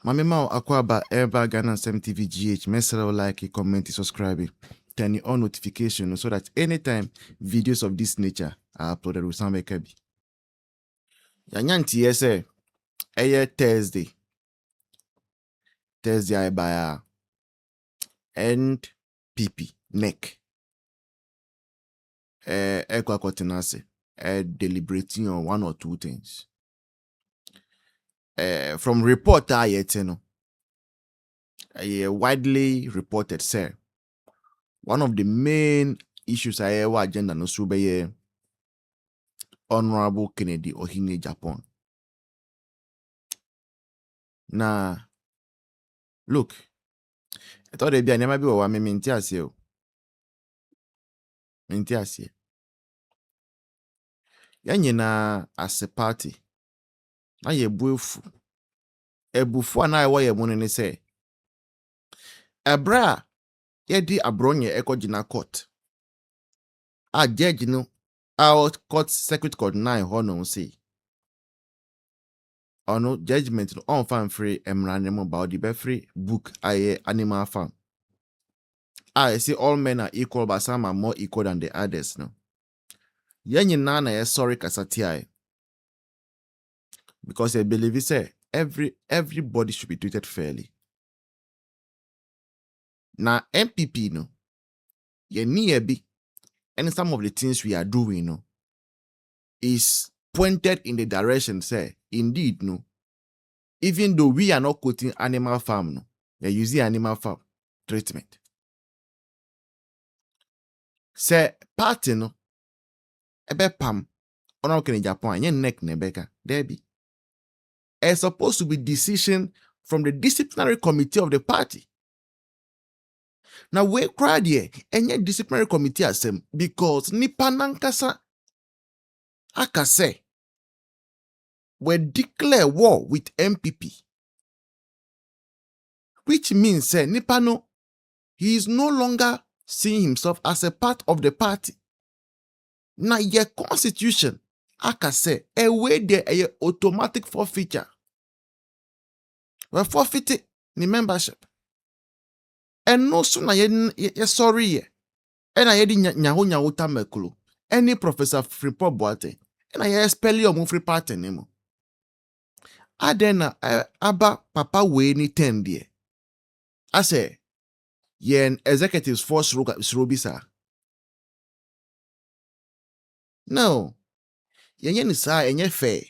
Mamema akwaba eba Ghana Sem TV GH. Mesra like, comment, subscribe, turn on notification so that anytime videos of this nature are uploaded with some kabi. Yanyanti yese Thursday I buy NPP neck. Ekwa kotinase deliberating on one or two things. From report I widely reported, sir. One of the main issues I ever agenda no sube Honorable Kennedy Ohine Japan. Now, look, I thought it'd be never be what I mean Yanyina as a party. Na ye bufu. Ebufu ana ewa ye money say. Ebra ye di abronye eko jina court. A judge no out court circuit court 9 hono say. Ono judgment no on fan free emranemo about the free book aye animal farm. I say all men are equal but some are more equal than the others no. Yanyina na ye sorry kasatia. Because I believe say everybody should be treated fairly. Now MPP no, ye near be, and some of the things we are doing no, is pointed in the direction say indeed no. Even though we are not quoting animal farm no, they use the animal farm treatment. Say party no, ebe pam, ono kene Japan yen neck nebeka debi. It's supposed to be decision from the disciplinary committee of the party. Now we cried here, any disciplinary committee asem because nipa nankasa akase we declare war with MPP, which means say nipa no, he is no longer seeing himself as a part of the party. Now your constitution akase a way there a automatic forfeiture. We forfeit ni membership. And no sooner ye sorry ye. And I yedi nyaho tamekulu. Any Professor Fripo Boate. And I expel you mu free party nemo. Adena aba papa we ni 10 die. I say yen executives force robisa. No. Yen ni sa enye fair.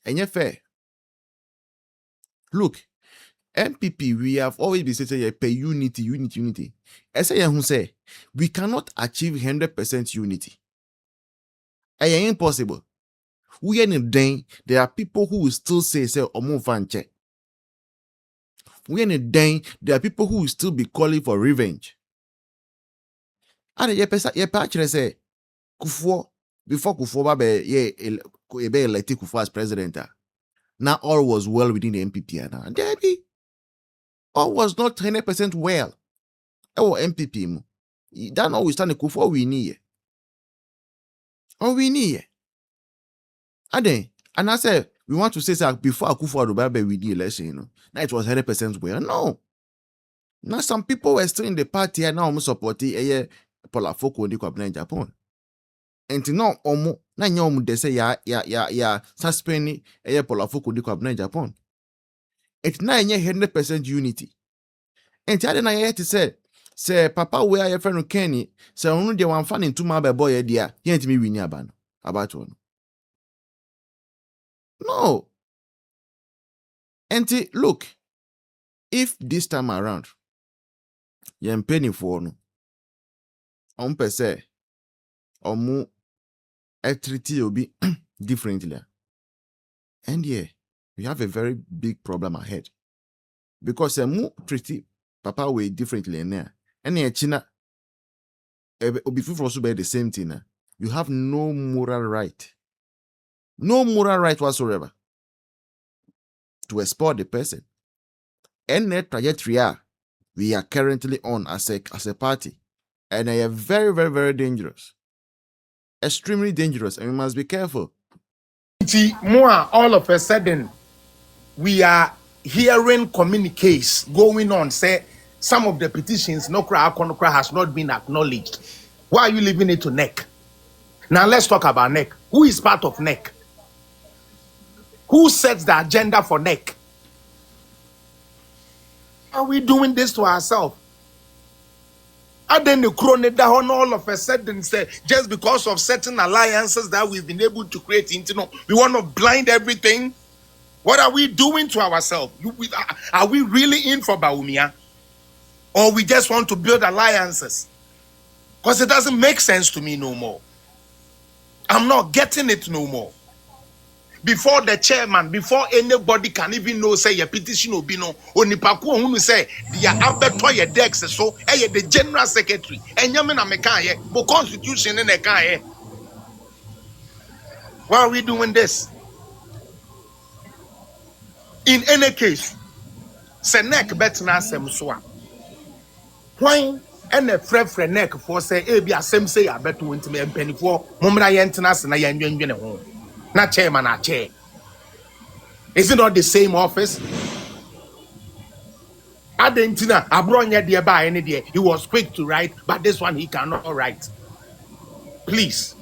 Enye fair. Look, MPP, we have always been saying pay unity. I say who say we cannot achieve 100% unity. It's impossible. We are in the there are people who will still say omo. We are in the there are people who will still be calling for revenge. And ye actually say Kufuor before Kufuor be elected Kufuor as president. Now all was well within the MPP. Now Debbie, all was not 100% well. Our MPP. That all we stand Kufuor we need. Oh, we need. And I said, we want to say that before Kufuor we need election, you know. Now it was 100% well. No. Now some people were still in the party and now almost supporting a Polafoko in the Kwabena Japan. And now almost na nyom de say ya suspend a Polafoko in the Kwabena Japan. It's not 100% unity. And the other night say papa we are your friend Hon Ken say only the one fan into my boy dear he ain't me win about one. No. And look, if this time around you're penny for no per se omu treaty will be differently. And yeah, we have a very big problem ahead. Because mu treaty papa way differently in there. And China be also by the same thing. You have no moral right. No moral right whatsoever to export the person. And that trajectory we are currently on as a party. And they are very, very, very dangerous. Extremely dangerous. And we must be careful. More all of a sudden, we are hearing communiques going on. Say some of the petitions no cry has not been acknowledged. Why are you leaving it to NEC? Now let's talk about NEC. Who is part of NEC? Who sets the agenda for NEC? Are we doing this to ourselves? And then the crony down all of a sudden say just because of certain alliances that we've been able to create, we want to blind everything. What are we doing to ourselves? Are we really in for Baumia? Or we just want to build alliances? Because it doesn't make sense to me no more. I'm not getting it no more. Before the chairman, before anybody can even know, say your petition will be no, only Paku who say the Alberto your dex so the general secretary and Yamina Mekaye, but constitution in a kaye. Why are we doing this? In any case, Senek betna semswa. Why and a friend neck for say a same say I bet to win to me and penny for Mumra Yentenas and I am home. Not chairman, not chair. Is it not the same office? Adentina, Abronya dear by any day. He was quick to write, but this one he cannot write. Please.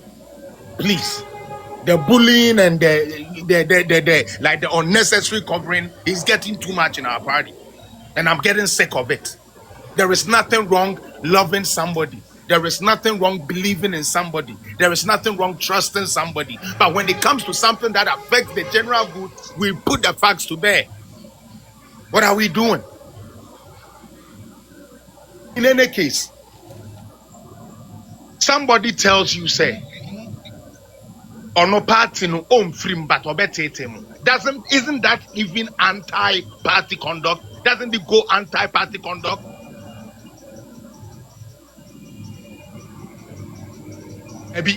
The bullying and the unnecessary covering is getting too much in our party. And I'm getting sick of it. There is nothing wrong loving somebody. There is nothing wrong believing in somebody. There is nothing wrong trusting somebody. But when it comes to something that affects the general good, we put the facts to bear. What are we doing? In any case, somebody tells you, say, or no party no own free but isn't that even anti-party conduct? Doesn't it go anti-party conduct?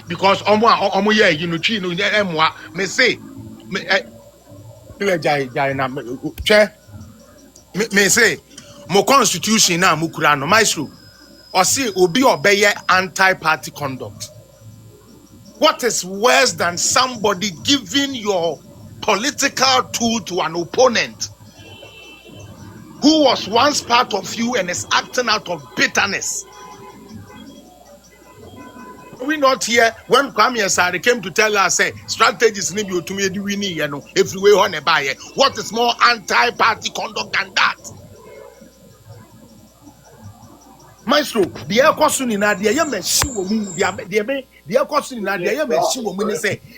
Because omo yeah you know chi no emwa me say me say mo constitution na mo kura no maestro or say obi obeye anti-party conduct. What is worse than somebody giving your political tool to an opponent who was once part of you and is acting out of bitterness? We not here when Kwame Asare came to tell us, say, strategies need you to me do we need, everywhere on a buyer. What is more anti-party conduct than that? Maestro, the air question in Adia,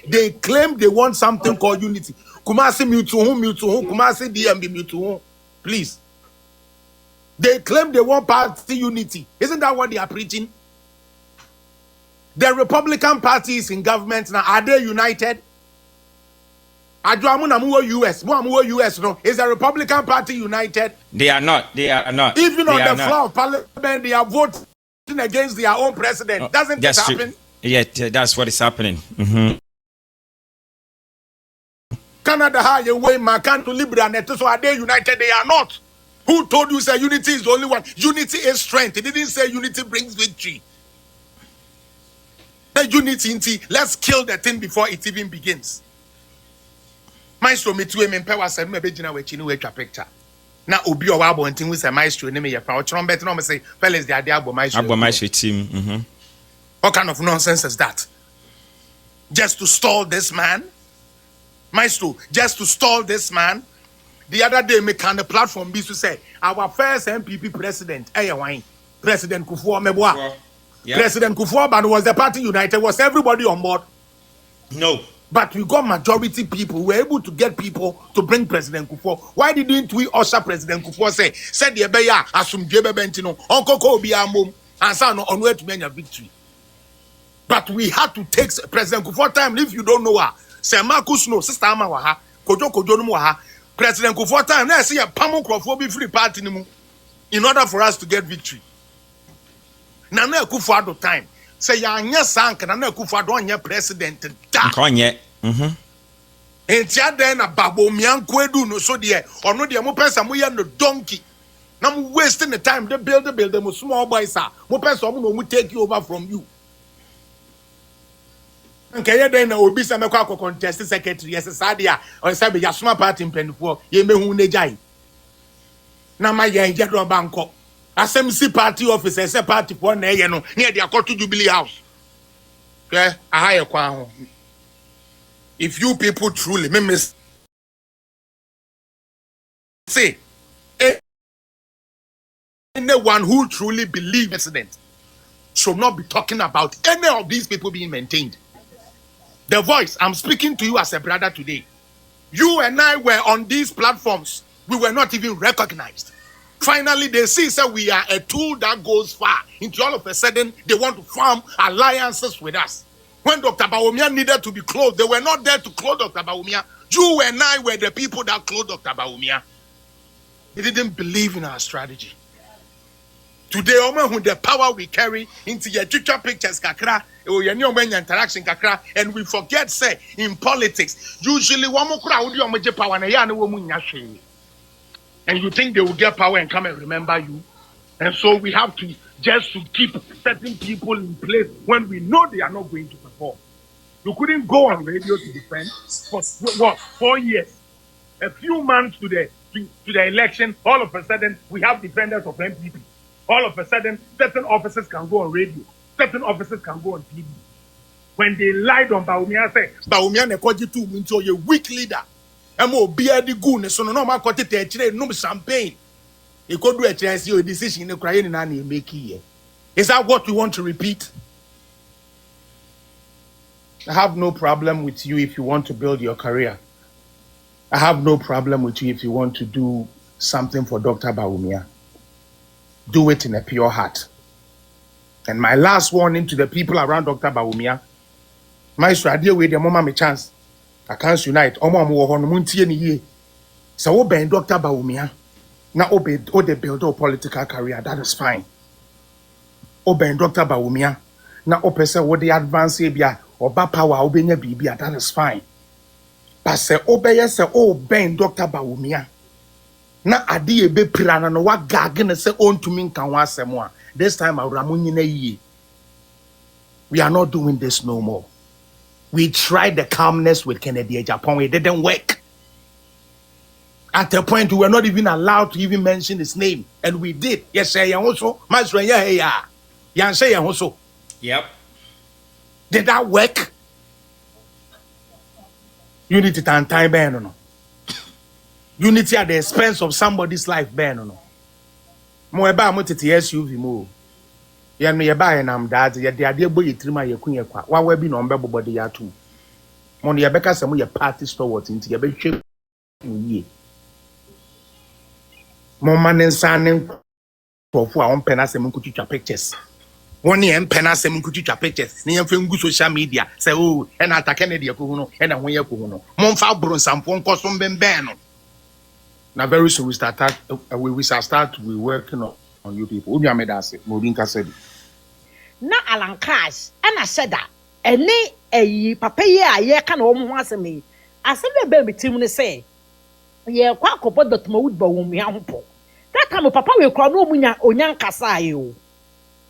they claim they want something called unity. Kumasi mutual, Kumasi DMB mutual. Please. They claim they want party unity. Isn't that what they are preaching? The Republican Party is in government now. Are they united? US. No. Is the Republican Party united? They are not. Even on the floor of Parliament, they are voting against their own president. Doesn't that happen? Yeah, that's what is happening. Mm-hmm. Canada, Highway, Macan to Libra, so are they united? They are not. Who told you say unity is the only one? Unity is strength. It didn't say unity brings victory. Unity, let's kill the thing before it even begins. Maestro metue mempewa se me begina we chini we twa picture. Na obi o wa abontin we say maestro ne me ye fa o trumpet no me say fellas they are there abo maestro team. Mhm. What kind of nonsense is that? Just to stall this man? Maestro, just to stall this man? The other day me can the platform be to say our first NPP president President Kufuor Meboa. Yeah. President Kufuor was the party united. Was everybody on board? No. But we got majority people. We were able to get people to bring President Kufuor. Why didn't we usher President Kufuor said the Ebeya assume Jebe Bentino, Uncle Kobe Amum, and son on way to make a victory. But we had to take President Kufuor time. If you don't know her, say Marcus no, Sister Amawaha, Kojo no Waha, President Kufuor time. Now see a Pamuk Kufuor free party in order for us to get victory. Nana Kufuor time. Say ya sank na Kufuor anya president da. Konye. Mhm. Entia den na babo mianko edu no so de ono de mo pesa mo ye no donkey. Na mo wasting the time they build mo small boys are. Mo pesa mo no mo take you over from you. nkeye den na obi se mekwa contest secretary yes sadia o se be yasoma party mpanifo ye mehu nejai na ma ye nje do banko asem si party officer se party for na ye no na de akoto Jubilee House okay aha kwa ho if you people truly me say anyone who truly believes president should not be talking about any of these people being maintained. The voice, I'm speaking to you as a brother today. You and I were on these platforms. We were not even recognized. Finally, they see that we are a tool that goes far. Into all of a sudden, they want to form alliances with us. When Dr. Bawumia needed to be clothed, they were not there to clothe Dr. Bawumia. You and I were the people that clothed Dr. Bawumia. They didn't believe in our strategy. Today, with the power we carry into your future pictures, kakra, interaction, kakra, and we forget, say, in politics, usually one more crowd, power, and you think they will get power and come and remember you. And so we have to just to keep certain people in place when we know they are not going to perform. You couldn't go on radio to defend for what 4 years, a few months to the election. All of a sudden, we have defenders of NPP. All of a sudden, certain officers can go on radio. Certain officers can go on TV. When they lied on Bawumia, say, Bawumia nekoji tu into a weak leader. Emo biadi goon, so no ma kote te no champagne. You could do a chance your decision in Ukraine and any make here. Is that what we want to repeat? I have no problem with you if you want to build your career. I have no problem with you if you want to do something for Dr. Bawumia. Do it in a pure heart. And my last warning to the people around Dr. Bawumia, my strategy with the mama me chance. I can't unite. Omo mo ho no muntie ni ye. So wo ben Dr. Bawumia. Na obe o de build a political career, that is fine. Oben Dr. Bawumia. Na o pese wo de advance bia oba power obenya bibia, that is fine. But say obeye se o ben Dr. Bawumia. Na adi ebe pirana no wa gage ne se ontumi nka ho asem a this time awramunyi na yi. We are not doing this no more. We tried the calmness with Kennedy Japan. It didn't work. At a point, we were not even allowed to even mention his name. And we did. Yes, sir. Yep. Did that work? Unity and time ban no. Unity at the expense of somebody's life ban no. Mo eba mo tete SUV mo. Ya no ye ba ye nam dad ye de ade boy trima ye kun ye kwa. Wa wa bi no mbe bobode ya tu. Mo no ye beka se mo ye party stalwart nti ye be hwe ye. Mo manen sanen profu a on pena se mo kutwa pictures. Won ye mpena se mo kutwa pictures. Ne ye mfa ngu social media say oh e na ataka ne de ko hu no e na ho ye ko hu no. Mo mfa bronsampo nkoso mbemben no. Now very soon we start we working on you people. Obi amedase mo rinka said. Na Alan Cash ana said that ene papa ye Ayɛka na omo ho asem asem be tim ne say ye kwa kopo dotma wood ba wumi ahpo that time papa we kro no omunya onyan kasa aye o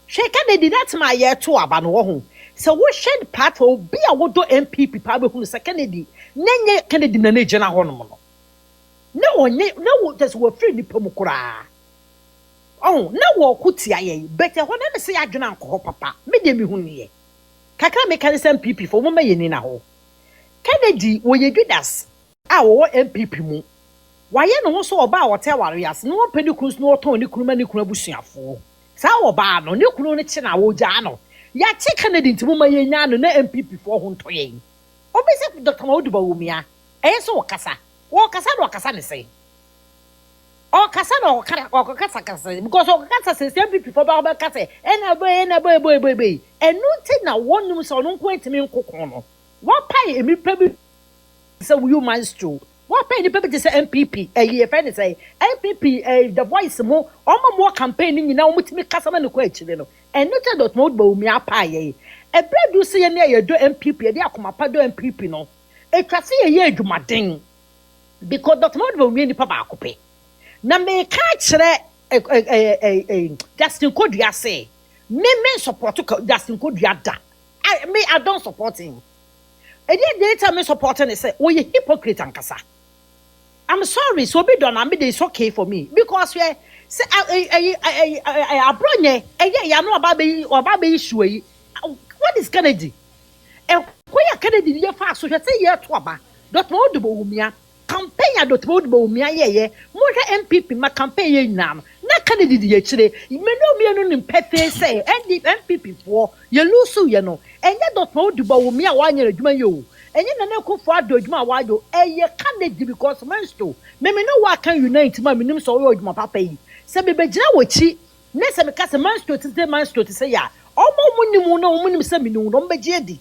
sheka de did that ma ye to aba no ho so wo shed part o bi a wodo MPP pa be hu se Kennedy nenye Kennedy na na gina ho no no no just wo free ni pamukura oh na wo kutia ye better ho na me se adwena nko papa me de mi hu ne ye kakra me kan se MPP fo mo ma ye ni na ho Kennedy wo ye lɛaders a wo MPP mu waye no ho so oba a wote warriors no pedi krus no oton ni kruma ni kruma busuafo sa oba no ni kunu ni chi na wo ja no ya chi Kennedy ntimu ma ye nya no na MPP fo ho nto ye obi se Dr. Bawumia so wakasa no wakasa ne say o kasa no kasa because o kasa se MPP fo ba kasa ena boy enu ti na wonum so no nko entimi nkokon no what pay emi pebi say you maestro what pay the people say MPP ye friend say MPP the voice mo more campaign ni na omutimi kasa na ko akire no enu te Dr. Bawumia pa ye e bredu se ye na ye do MPP ye de akoma pa do MPP no e twase ye adwumaden because Dr. Bawumia ni pa ba akope na me ka kire Justin Kodua say me support Justin Kodua da I don't support him they tell me supporting say, oh, you hypocrite and kasa. I'm sorry, so be done. I mean, it's okay for me because we say I bronye. You know about the issue. What is Kennedy? Why Kennedy? You fast so you say yeah to aba. Dot mo do umia campaign ya dot mo do umia ye. Mo MPP ma campaign ye nam. Na Kennedy di yechire. Me no me no nimpete say MPP for you lose you know. Enya dot mo do umia wa nyere adwuma yo. Enye na na kofo ado adwuma wa do eye Kennedy because mansto me no wa can unite ma minim so wo adwuma papa yi se be begina wochi na se me ka se mansto te say ya omo munimu na omunim se minu no mbegye di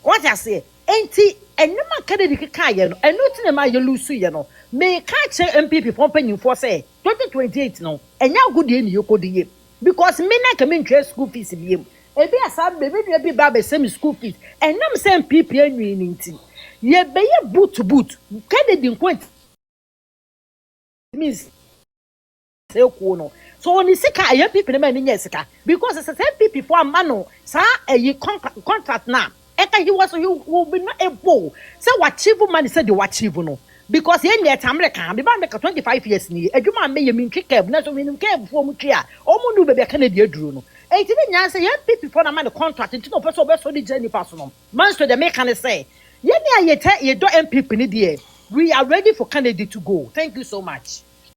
what I say enti enema Kennedy keka ye no eno ti na ma ye lusu ye no me ka che MPP pompanyin for say 2028 no enya agudie ni yekodi because me na ka me ntwe school fees biem ebi asam be me bi ba be semi school fees enam sem MPP anwi ni nti ye be ye boot to boot Kennedy nkwent means say ko no so oni sika ye MPP na ma ni sika because it's MPP for amano sa e contract na he was you will be not able say what achieve man said you achieve no because yen yet America be ban make 25 years ni adwuma me ye min twekab na so min kab for mu twa o mu nu be be Canada aduru no e ti nya say yen people for na man contract nti no person be so di journey pass no man so the make can say yen ya ye do MPP ni there we are ready for Canada to go. Thank you so much.